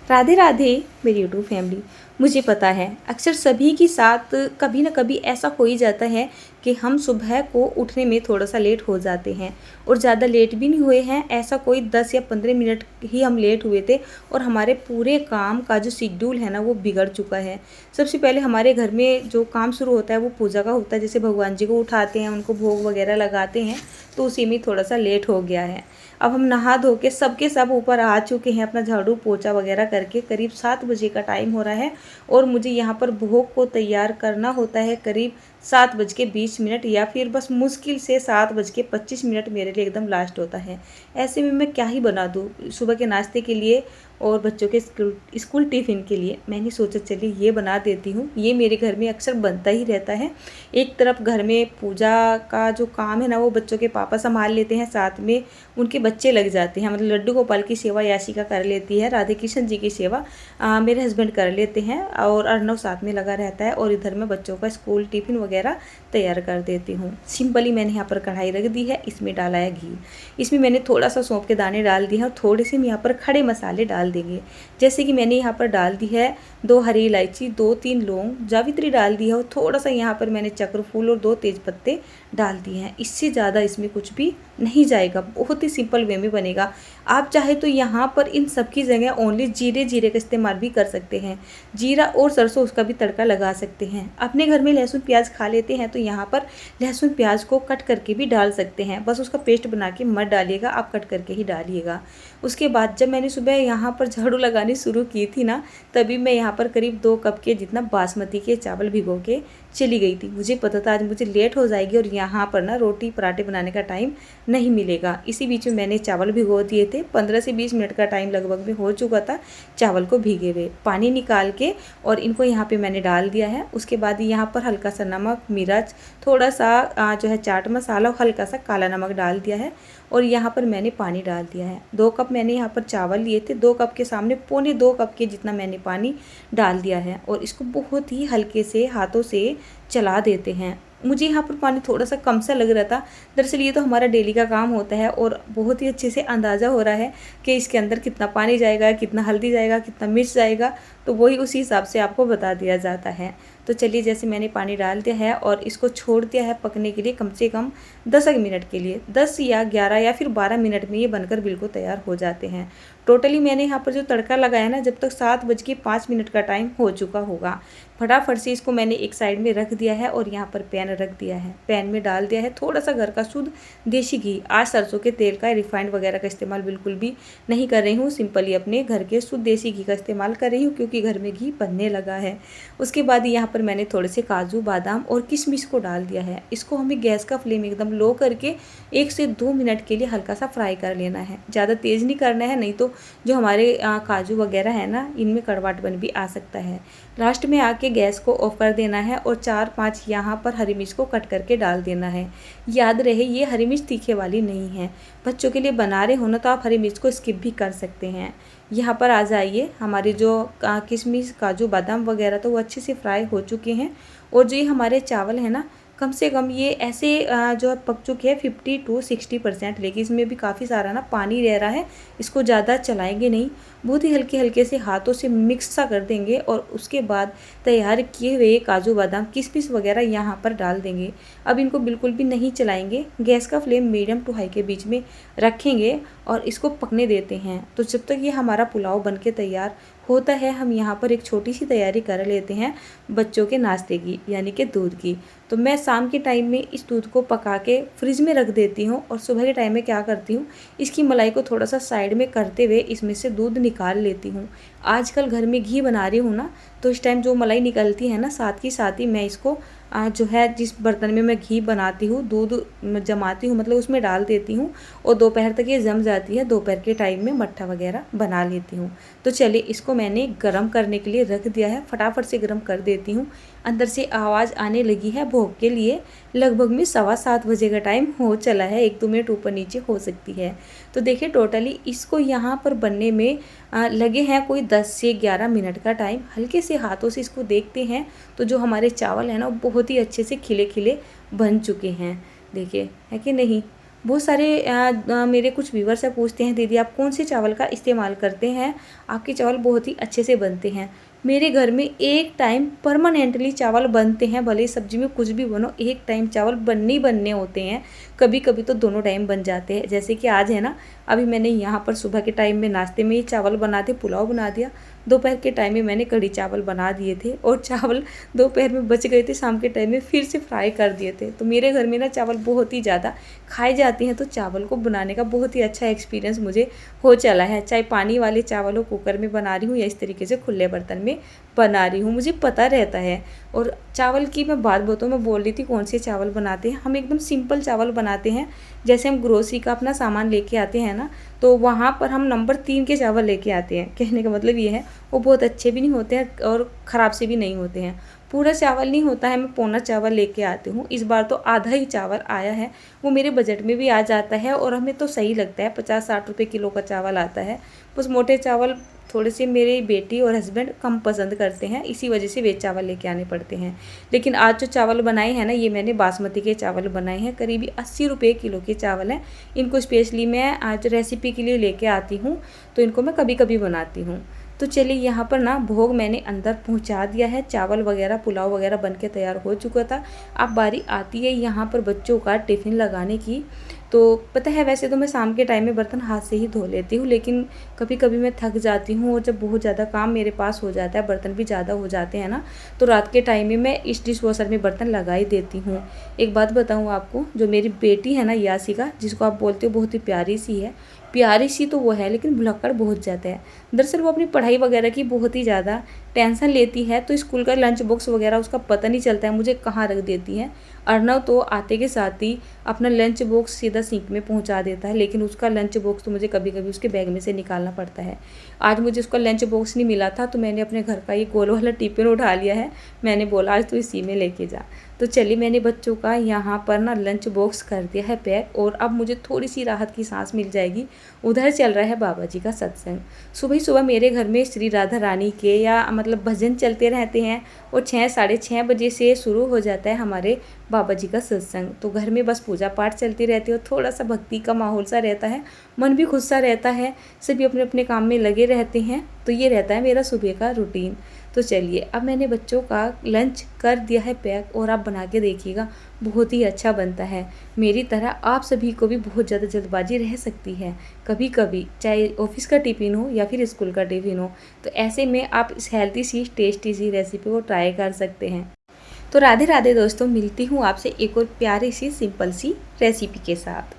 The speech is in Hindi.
राधे राधे मेरी यूट्यूब फैमिली। मुझे पता है अक्सर सभी के साथ कभी ना कभी ऐसा हो ही जाता है कि हम सुबह को उठने में थोड़ा सा लेट हो जाते हैं और ज़्यादा लेट भी नहीं हुए हैं। ऐसा कोई 10 या 15 मिनट ही हम लेट हुए थे और हमारे पूरे काम का जो शेड्यूल है ना वो बिगड़ चुका है। सबसे पहले हमारे घर में जो काम शुरू होता है वो पूजा का होता है। जैसे भगवान जी को उठाते हैं, उनको भोग वगैरह लगाते हैं, तो उसी में थोड़ा सा लेट हो गया है। अब हम नहा धो के सबके सब ऊपर आ चुके हैं, अपना झाड़ू पोछा वगैरह करके करीब 7 बजे का टाइम हो रहा है और मुझे यहाँ पर भोग को तैयार करना होता है करीब 7:20 या फिर बस मुश्किल से 7:25 मेरे लिए एकदम लास्ट होता है। ऐसे में मैं क्या ही बना दूँ सुबह के नाश्ते के लिए और बच्चों के स्कूल टिफ़िन के लिए। मैंने सोचा चलिए ये बना देती हूँ। ये मेरे घर में अक्सर बनता ही रहता है। एक तरफ घर में पूजा का जो काम है ना वो बच्चों के पापा संभाल लेते हैं, साथ में उनके बच्चे लग जाते हैं। मतलब लड्डू गोपाल की सेवा याशिका कर लेती है, राधे कृष्ण जी की सेवा मेरे हस्बैंड कर लेते हैं और अर्नव साथ में लगा रहता है और इधर मैं बच्चों का स्कूल टिफ़िन वगैरह तैयार कर देती हूँ। सिंपली मैंने यहाँ पर कढ़ाई रख दी है, इसमें डाला है घी। इसमें मैंने थोड़ा सा सौंफ के दाने डाल दिए हैं और थोड़े से मैं यहाँ पर खड़े मसाले डाल देंगे। जैसे कि मैंने यहाँ पर डाल दी है 2 हरी इलायची, 2-3 लौंग, जावित्री डाल दी है और थोड़ा सा यहाँ पर मैंने चक्र फूल और 2 तेज पत्ते डाल दिए हैं। इससे ज़्यादा इसमें कुछ भी नहीं जाएगा, बहुत ही सिंपल वे में बनेगा। आप चाहे तो यहाँ पर इन सब की जगह ओनली जीरे का इस्तेमाल भी कर सकते हैं। जीरा और सरसों उसका भी तड़का लगा सकते हैं। अपने घर में लहसुन प्याज खा लेते हैं तो यहाँ पर लहसुन प्याज को कट करके भी डाल सकते हैं। बस उसका पेस्ट बना के मत डालिएगा, आप कट करके ही डालिएगा। उसके बाद जब मैंने सुबह यहाँ पर झाड़ू लगानी शुरू की थी ना, तभी मैं यहाँ पर करीब 2 कप के जितना बासमती के चावल भिगो के चली गई थी। मुझे पता था आज मुझे लेट हो जाएगी और यहाँ पर ना रोटी पराठे बनाने का टाइम नहीं मिलेगा। इसी बीच में मैंने चावल भिगो दिए थे। 15 से 20 मिनट का टाइम लगभग में हो चुका था चावल को भीगे हुए। पानी निकाल के और इनको यहाँ पे मैंने डाल दिया है। उसके बाद यहाँ पर हल्का सा नमक, मिर्च, थोड़ा सा जो है चाट मसाला और हल्का सा काला नमक डाल दिया है और यहाँ पर मैंने पानी डाल दिया है। 2 कप मैंने यहाँ पर चावल लिए थे, 2 कप के सामने 2.25 कप के जितना मैंने पानी डाल दिया है और इसको बहुत ही हल्के से हाथों से चला देते हैं। मुझे यहाँ पर पानी थोड़ा सा कम सा लग रहा था। दरअसल ये तो हमारा डेली का काम होता है और बहुत ही अच्छे से अंदाज़ा हो रहा है कि इसके अंदर कितना पानी जाएगा, कितना हल्दी जाएगा, कितना मिर्च जाएगा, तो वही उसी हिसाब से आपको बता दिया जाता है। तो चलिए, जैसे मैंने पानी डाल दिया है और इसको छोड़ दिया है पकने के लिए कम से कम 10 मिनट के लिए। 10 या 11 या फिर 12 मिनट में ये बनकर बिल्कुल तैयार हो जाते हैं। टोटली मैंने यहाँ पर जो तड़का लगाया ना, जब तक 7:05 का टाइम हो चुका होगा, फटाफट से इसको मैंने एक साइड में रख दिया है और यहाँ पर पैन रख दिया है। पैन में डाल दिया है थोड़ा सा घर का शुद्ध देसी घी। आज सरसों के तेल का, रिफाइंड वगैरह का इस्तेमाल बिल्कुल भी नहीं कर रही हूँ। सिंपली अपने घर के शुद्ध देसी घी का इस्तेमाल कर रही हूँ क्योंकि घर में घी बनने लगा है। उसके बाद यहाँ पर मैंने थोड़े से काजू, बादाम और किशमिश को डाल दिया है। इसको हमें गैस का फ्लेम एकदम लो करके 1 से 2 मिनट के लिए हल्का सा फ्राई कर लेना है। ज़्यादा तेज़ नहीं करना है, नहीं तो जो हमारे काजू वगैरह है ना, इनमें कड़वाहटपन भी आ सकता है। लास्ट में आके गैस को ऑफ कर देना है और 4-5 यहाँ पर हरी मिर्च को कट करके डाल देना है। याद रहे ये हरी मिर्च तीखे वाली नहीं है। बच्चों के लिए बना रहे हो ना तो आप हरी मिर्च को स्किप भी कर सकते हैं। यहाँ पर आ जाइए, हमारी जो किशमिश, काजू, बादाम वगैरह तो वो अच्छे से फ्राई हो चुके हैं और जो ये हमारे चावल है ना, कम से कम ये ऐसे जो पक चुके हैं 50 to 60%। लेकिन इसमें भी काफ़ी सारा ना पानी रह रहा है। इसको ज़्यादा चलाएंगे नहीं, बहुत ही हल्के हल्के से हाथों से मिक्स सा कर देंगे और उसके बाद तैयार किए हुए काजू, बादाम, किशमिश वगैरह यहाँ पर डाल देंगे। अब इनको बिल्कुल भी नहीं चलाएंगे, गैस का फ्लेम मीडियम टू हाई के बीच में रखेंगे और इसको पकने देते हैं। तो जब तक ये हमारा पुलाव बन के तैयार होता है, हम यहाँ पर एक छोटी सी तैयारी कर लेते हैं बच्चों के नाश्ते की, यानी कि दूध की। तो मैं शाम के टाइम में इस दूध को पका के फ्रिज में रख देती हूँ और सुबह के टाइम में क्या करती हूँ, इसकी मलाई को थोड़ा सा साइड में करते हुए इसमें से दूध निकाल लेती हूँ। आजकल घर में घी बना रही हूँ ना, तो इस टाइम जो मलाई निकलती है ना, साथ ही मैं इसको जो है जिस बर्तन में मैं घी बनाती हूँ, दूध जमाती हूँ, मतलब उसमें डाल देती हूँ और दोपहर तक ये जम जाती है। दोपहर के टाइम में मट्ठा वगैरह बना लेती हूँ। तो चलिए, इसको मैंने गर्म करने के लिए रख दिया है, फटाफट से गर्म कर देती हूँ। अंदर से आवाज़ आने लगी है भोग के लिए। लगभग में 7:15 बजे का टाइम हो चला है, 1-2 मिनट ऊपर नीचे हो सकती है। तो देखिए, टोटली इसको यहाँ पर बनने में लगे हैं कोई 10 से 11 मिनट का टाइम। हल्के से हाथों से इसको देखते हैं तो जो हमारे चावल हैं ना, वो बहुत ही अच्छे से खिले खिले बन चुके हैं। देखिए, है कि नहीं, बहुत सारे मेरे कुछ व्यूअर्स है पूछते हैं दीदी आप कौन से चावल का इस्तेमाल करते हैं, आपके चावल बहुत ही अच्छे से बनते हैं। मेरे घर में एक टाइम परमानेंटली चावल बनते हैं, भले ही सब्जी में कुछ भी बनो एक टाइम चावल बनने ही बनने होते हैं। कभी कभी तो दोनों टाइम बन जाते हैं, जैसे कि आज है ना, अभी मैंने यहाँ पर सुबह के टाइम में नाश्ते में ही चावल बना दिए, पुलाव बना दिया। दोपहर के टाइम में मैंने कढ़ी चावल बना दिए थे और चावल दोपहर में बच गए थे, शाम के टाइम में फिर से फ्राई कर दिए थे। तो मेरे घर में ना चावल बहुत ही ज़्यादा खाए जाते हैं, तो चावल को बनाने का बहुत ही अच्छा एक्सपीरियंस मुझे हो चला है। चाहे पानी वाले चावल हो कुकर में बना रही हूँ या इस तरीके से खुले बर्तन में बना रही हूँ, मुझे पता रहता है। और चावल की मैं बात बताऊँ, मैं बोल रही थी कौन से चावल बनाते हैं, हम एकदम सिंपल चावल बनाते हैं। जैसे हम ग्रोसरी का अपना सामान लेके आते हैं ना, तो वहाँ पर हम नंबर 3 के चावल लेके आते हैं। कहने का मतलब ये है वो बहुत अच्छे भी नहीं होते हैं और ख़राब से भी नहीं होते हैं। पूरा चावल नहीं होता है, मैं पौना चावल लेके आती हूँ। इस बार तो आधा ही चावल आया है, वो मेरे बजट में भी आ जाता है और हमें तो सही लगता है। 50-60 रुपये किलो का चावल आता है। बस मोटे चावल थोड़े से मेरी बेटी और हस्बैंड कम पसंद करते हैं, इसी वजह से वे चावल लेके आने पड़ते हैं। लेकिन आज जो चावल बनाए हैं ना, ये मैंने बासमती के चावल बनाए हैं, करीबी 80 रुपये किलो के चावल हैं। इनको स्पेशली मैं आज रेसिपी के लिए लेके आती हूँ, तो इनको मैं कभी कभी बनाती हूँ। तो चलिए यहाँ पर ना भोग मैंने अंदर पहुँचा दिया है, चावल वगैरह पुलाव वगैरह बन के तैयार हो चुका था। अब बारी आती है यहाँ पर बच्चों का टिफ़िन लगाने की। तो पता है वैसे तो मैं शाम के टाइम में बर्तन हाथ से ही धो लेती हूँ, लेकिन कभी कभी मैं थक जाती हूँ और जब बहुत ज़्यादा काम मेरे पास हो जाता है, बर्तन भी ज़्यादा हो जाते हैं ना, तो रात के टाइम में मैं इस डिश वॉशर में बर्तन लगा ही देती हूँ। एक बात बताऊँ आपको, जो मेरी बेटी है ना यासिका, जिसको आप बोलते हो बहुत ही प्यारी सी है, प्यारी सी तो वो है लेकिन भुलक्कड़ बहुत ज़्यादा है। दरअसल वो अपनी पढ़ाई वगैरह की बहुत ही ज़्यादा टेंशन लेती है, तो स्कूल का लंच बॉक्स वगैरह उसका पता नहीं चलता है मुझे कहाँ रख देती है। अर्नव तो आते के साथ ही अपना लंच बॉक्स सीधा सिंक में पहुंचा देता है, लेकिन उसका लंच बॉक्स तो मुझे कभी कभी उसके बैग में से निकालना पड़ता है। आज मुझे उसका लंच बॉक्स नहीं मिला था, तो मैंने अपने घर का ये गोल वाला टिफिन उठा लिया है। मैंने बोला आज तो इसी में लेके जा। तो चलिए मैंने बच्चों का यहाँ पर ना लंच बॉक्स कर दिया है पैक, और अब मुझे थोड़ी सी राहत की सांस मिल जाएगी। उधर चल रहा है बाबा जी का सत्संग। सुबह ही सुबह मेरे घर में श्री राधा रानी के या मतलब भजन चलते रहते हैं, और 6-6:30 बजे से शुरू हो जाता है हमारे बाबा जी का सत्संग। तो घर में बस पूजा पाठ चलती रहती है और थोड़ा सा भक्ति का माहौल सा रहता है, मन भी खुश सा रहता है, सभी अपने अपने काम में लगे रहते हैं। तो ये रहता है मेरा सुबह का रूटीन। तो चलिए अब मैंने बच्चों का लंच कर दिया है पैक, और आप बना के देखिएगा, बहुत ही अच्छा बनता है। मेरी तरह आप सभी को भी बहुत ज़्यादा जल्दबाजी रह सकती है कभी कभी, चाहे ऑफिस का टिफ़िन हो या फिर स्कूल का टिफ़िन हो, तो ऐसे में आप इस हेल्थी सी टेस्टी सी रेसिपी को ट्राई कर सकते हैं। तो राधे राधे दोस्तों, मिलती हूँ आपसे एक और प्यारी सी सिंपल सी रेसिपी के साथ।